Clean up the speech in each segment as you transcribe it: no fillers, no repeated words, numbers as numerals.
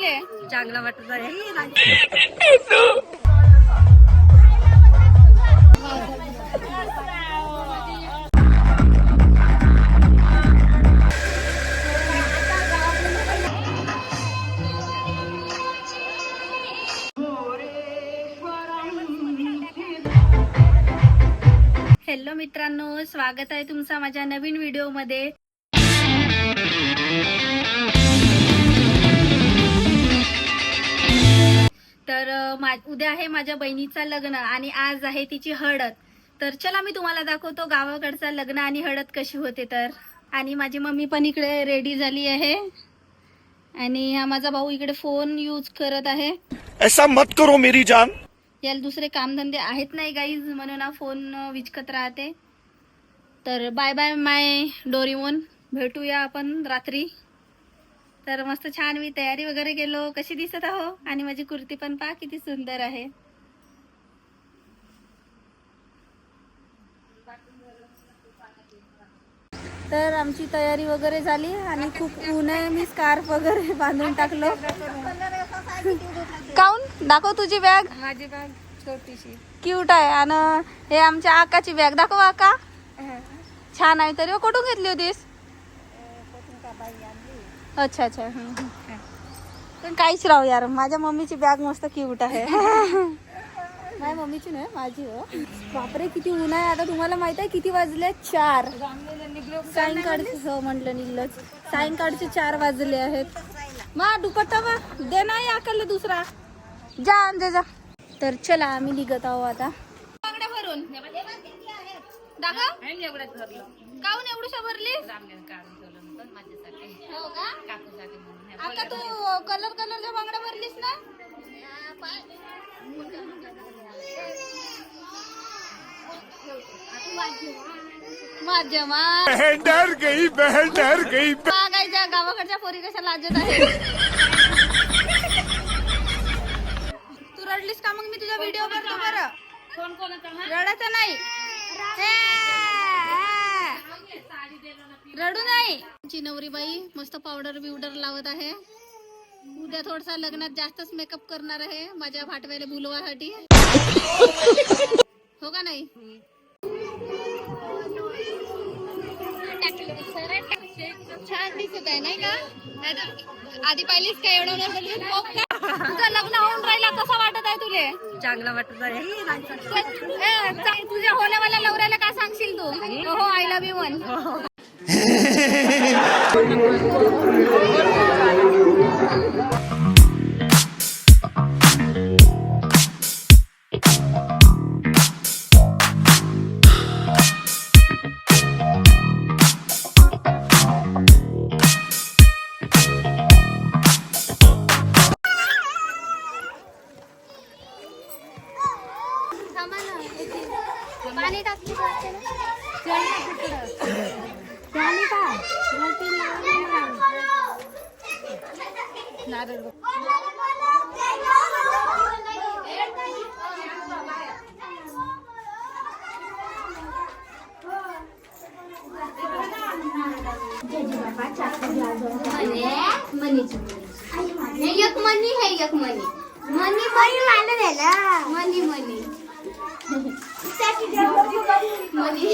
तुले? चांगला वाटत आहे. हॅलो मित्रांनो, स्वागत आहे तुमचं माझ्या नवीन व्हिडिओ मध्ये. तर उद्या आहे माझ्या बहिणीचं लग्न आणि आज आहे तिची हळद. तर चला मी तुम्हाला दाखवतो गावाकडचं लग्न आणि हळद कशी होते. तर आणि माझी मम्मी पण इकडे रेडी झाली आहे आणि हा माझा भाऊ इकडे फोन यूज करत आहे. ऐसा मत करो मेरी जान. याला दुसरे कामधंदे आहेत नाही गाईज, म्हणून हा फोन विचकत राहते. तर बाय बाय माय डोरीमोन, भेटूया आपण रात्री. तर मस्त छान मी तयारी वगैरे केलो. कशी दिसत आहो आणि माझी कुर्ती पण पहा किती सुंदर आहे. तर आमची तयारी वगैरे झाली आणि खूप ऊन आहे. मी स्कार्फ वगैरे बांधून टाकलो. काऊन दाखव तुझी बॅग. माझी बॅग छोटीशी क्यूट आहे. आणि हे आमच्या आकाची बॅग दाखव. आका छान आहे. तरी कुठून घेतली होतीस? अच्छा अच्छा. पण काहीच राहू यार, माझ्या मम्मीची बॅग मस्त क्यूट आहे. माझ्या मम्मीची नाही, माझी. हो बापरे किती ऊन आहे. आता तुम्हाला माहित आहे किती वाजले? 4 सायंकाळचे. हो म्हटलं निघलंच. सायंकाळचे 4 वाजले आहेत. मा दुपट्टा वा दे नाही आकाला दुसरा. जा आणते जा. तर चला आम्ही निघत आहो आता. बांगड्या भरून दाखव. काऊन एवढूशा भरली? हो का? आता तू कलरच्या बांगड्या भरलीस ना? माझ्या बहन डर गई, बहन डर गई. गायच्या गावाकडच्या पोरी कशा लाजत आहे. तू रडलीस का? मग मी तुझा व्हिडिओ करतो बरं. रडायचं नाही, रडू नाही. आमची नवरीबाई मस्त पावडर बिवडर लावत आहे. उद्या थोडसा लग्नात जास्तच मेकअप करणार आहे माझ्या भाटव्याला बोलवासाठी. हो का नाही? छान दिसत आहे नाही का? आधी पाहिलीस का? एवढं तुझं लग्न होऊन राहिला कसा वाटत आहे तुले? चांगला वाटत आहे. तुझ्या होण्यावाल्या नवऱ्याला काय सांगशील तू? हो आय लव्ह यू वन. पाणी टाकली एक मनी है, एक मनी मनी मनी मानलं झालं. मनी मनी मनी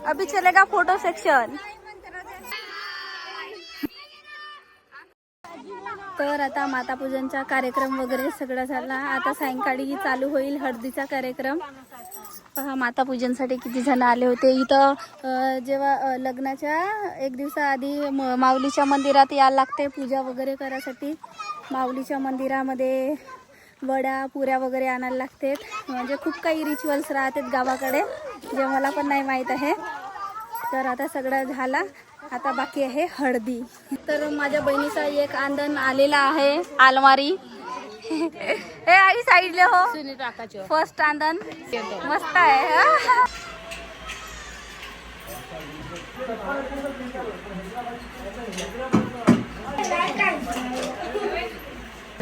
अभी चलेगा फोटो सेक्शन. तर आता मातापूजनचा कार्यक्रम वगैरे सगळं झाला. आता सायंकाळी चालू होईल हळदीचा कार्यक्रम. पहा मातापूजनसाठी किती जण आले होते इथं. जेव्हा लग्नाच्या 1 दिवसाआधी माऊलीच्या मंदिरात यायला लागते पूजा वगैरे करायसाठी. माऊलीच्या मंदिरामध्ये वड्या पुऱ्या वगैरे आणायला लागतात. म्हणजे खूप काही रिच्युअल्स राहतात गावाकडे, जे मला पण नाही माहीत आहे. तर आता सगळं झाला. आता बाकी आहे हळदी. तर माझ्या बहिणीचा एक आंदण आलेला आहे. आलमारी हे आई साईडले हो. फर्स्ट आंदण मस्त आहे.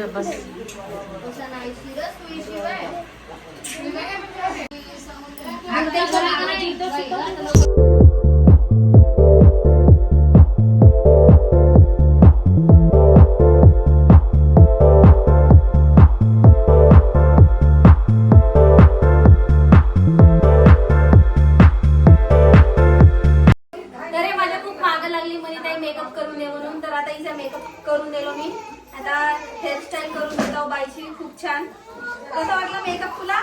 अरे माझ्या खूप माग लागली मनीताई मेकअप करून दे म्हणून, तर आता हिचा मेकअप करून दिलो मी. आता हेअरस्टाईल करून देतो बाईची. खूप छान. कसं वाटलं मेकअप तुला?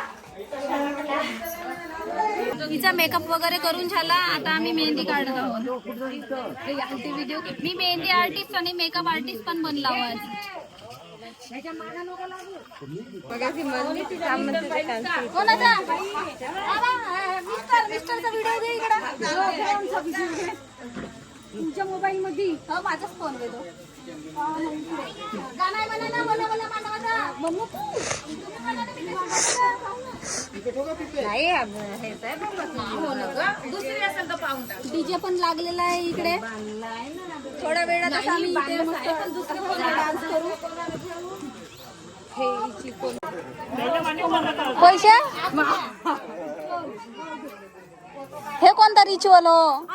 हिचा मेकअप वगैरे करून झाला. आता आम्ही मेहंदी काढत आहोत. मी मेहंदी आर्टिस्ट आणि मेकअप आर्टिस्ट पण बनला आज. कोणाचा? मिस्टरचा व्हिडिओ घे इकडं. तुमच्या मोबाईल मध्ये हो माझाच फोन घेतो. गाणं आहे म्हणा ना, बोला बोला माझा मम्मू डीजे पण लागलेला आहे इकडे. थोड्या वेळात आम्ही इथे मस्त डान्स करू. पैसे हे कोणता रिच्युअल हो?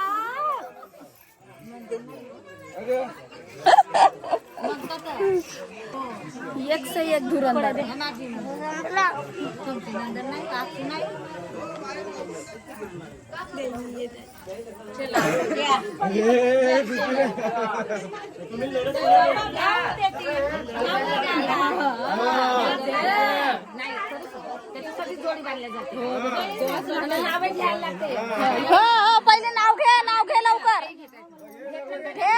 एक से एक धुरंदार. हो पहिले नाव घे लवकर. घे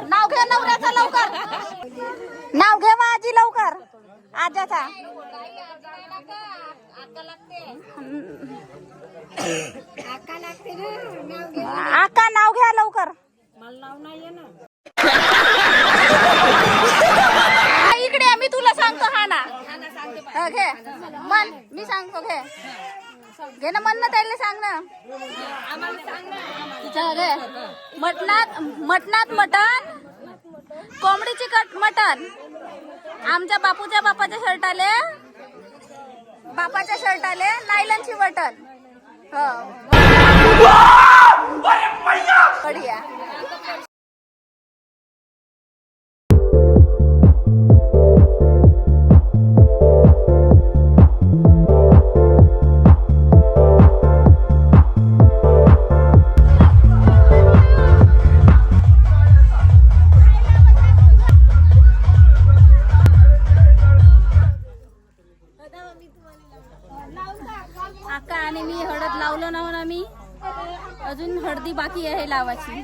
नाव घे नवऱ्याचा लवकर. नाव घे माझी लवकर. आजाचा आका नाव घ्या लवकर. इकडे मी तुला सांगतो. हा ना घे मन. मी सांगतो घे ना मन ना. त्याला सांग ना. घे मटणात मटण, कोंबडीची मटण. आमच्या बापाच्या शर्ट आले नायलनची बटन. हो बढिया. आका आणि मी हळद लावलो ना म्हणा. मी अजून हळदी बाकी आहे लावायची.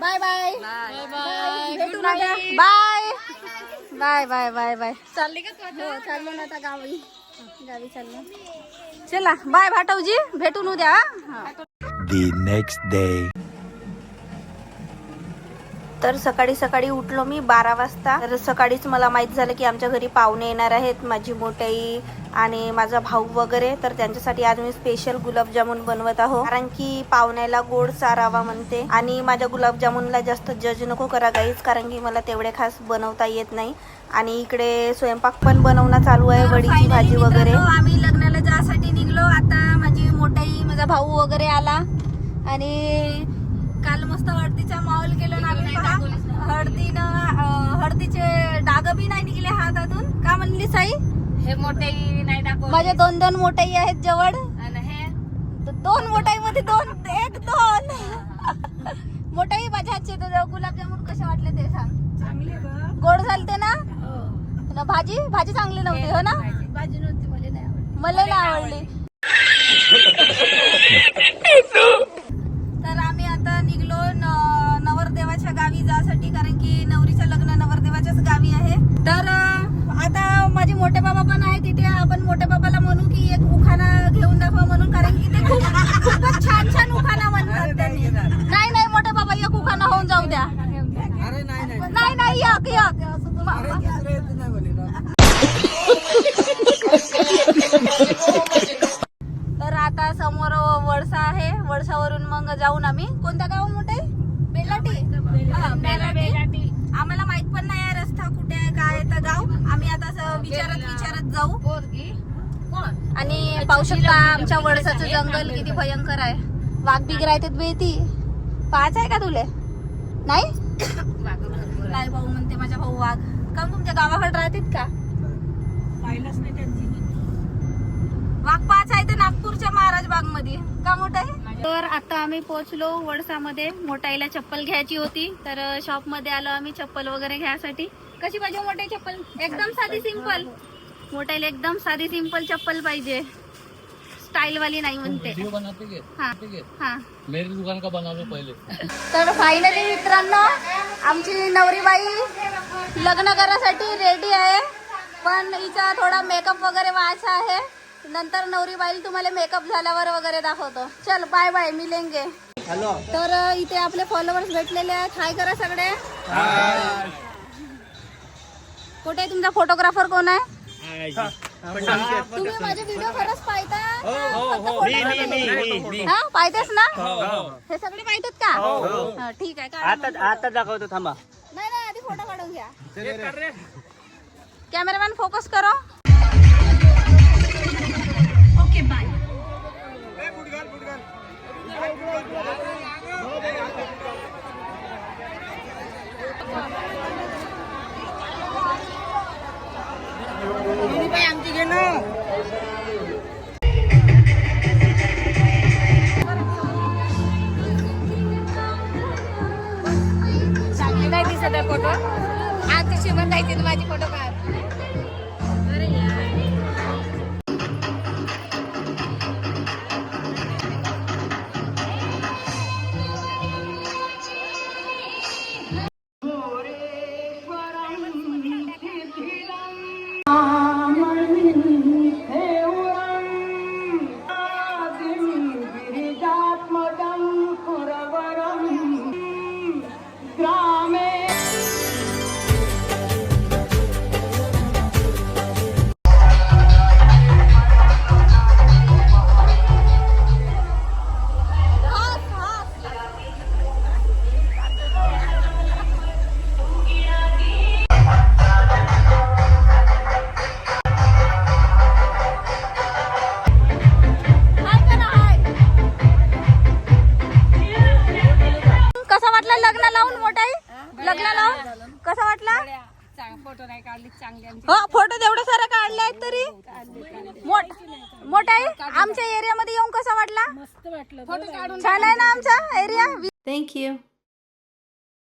बाय बाय भेटू ना. Bye bye bye bye bye. चालली का तू? हो चाललो ना आता गावी चाललो. चला बाय भाटवजी. भेटून उद्या. The next day. तर सकाळी उठलो मी 12 वाजता. तर सकाळीच मला माहित झालं की आमच्या घरी पाहुणे येणार आहेत. माझी मोठी आणि माझा भाऊ वगैरे. तर त्यांच्यासाठी आज मी स्पेशल गुलाबजामुन बनवत आहो. कारण की पाहुण्याला गोड चारावा म्हणते. आणि माझ्या गुलाबजामुनला जास्त जज नको करा गाईज, कारण की मला तेवढे खास बनवता येत नाही. आणि इकडे स्वयंपाक पण बनवणं चालू आहे. वडीची भाजी वगैरे. आम्ही लग्नाला जासाठी निघलो. आता माझी मोठी माझा भाऊ वगैरे आला. आणि काल मस्त हळदीचा माहोल केला ना आम्ही. हळदीचे डाग बी नाही निघले हातातून. का म्हणली साई? हे मोठे नाही दाखव. माझे 2 मोठाई आहेत जवळ. आणि हे 2 मोठाई मध्ये 2 मोठाई माझ्या भाजी चांगली नव्हती हो ना? भाजी नव्हती, मला नाही आवडली. मला नाही आवडली. तर आम्ही आता निघलो नवरदेवाच्या गावी जासाठी, कारण की नवरीचं लग्न नवरदेवाच्याच गावी आहे. तर आता माझे मोठे बाबा पण आहे तिथे. आपण मोठ्या बाबाला म्हणू की एक उखाणा घेऊन दाखवा म्हणून, कारण की ते खूपच छान छान उखाणा म्हणतात त्यांनी. नाही मोठे बाबा, एक उखाणा होऊन जाऊ द्या. नाही एक तर आता समोर वळसा आहे. वळसावरून मग जाऊन आम्ही कोणत्या गावात मोठे बेलाटी. हा, बेलाटी. आम्हाला माहित पण नाही आहे रस्ता कुठे आहे काय आहे तर गाव. आम्ही आता विचारत जाऊ. आणि पाहू शकता आमच्या वळसाचं जंगल किती भयंकर आहे. वाघ बिग राहतात बेती. पाच आहे का तुले? नाही नाही भाऊ म्हणते माझ्या भाऊ वाघ. का तुमच्या गावाकडे राहतात का? पाहिलंच नाही त्यांची. वाघ पाच आहे ते नागपूरच्या महाराज बाग मध्ये. का मोठा आहे? तर आता आम्ही पोहोचलो वडसामध्ये. मोठाईला चप्पल घ्यायची होती तर शॉप मध्ये आलो आम्ही चप्पल वगैरे घ्यायसाठी. कशी पाहिजे मोठी चप्पल? एकदम साधी सिंपल. मोठाईला एकदम साधी सिंपल चप्पल पाहिजे, स्टाईल वाली नाही म्हणते. हाँ हाँ मेरी दुकान का बना लो पहिले. तर फायनली मित्रांनो आमची नवरीबाई लग्न करायसाठी रेडी आहे, पण हिचा थोडा मेकअप वगैरे व्हायचा आहे. नंतर नवरीबाई तुम्हाला मेकअप झाल्यावर वगैरे दाखवतो. चल बाय बाय, मिलेंगे. तर इथे आपले फॉलोअर्स भेटलेले आहेत. हाय करा सगळे. कुठे तुमचा फोटोग्राफर कोण आहे? तुम्ही माझे व्हिडिओ खरंच पाहता? हा पाहतेस ना? हे सगळे पाहतात का? हा, ठीक आहे. आता दाखवतो थांबा. नाही आधी फोटो काढून घ्या. कॅमेरामॅन फोकस करो. Okay bye. आमची घे ना. चांगली नाही दिसत आहे फोटो. आज तशी पण जायची माझी फोटो काढ. कसा वाटला? फोटो नाही काढली चांगली. हो फोटो तेवढे सारे काढले आहेत तरी. मोठा आहे. आमच्या एरियामध्ये येऊन कसा वाटला? मस्त वाटलं. फोटो काढून छान आहे ना आमचा एरिया. थँक्यू.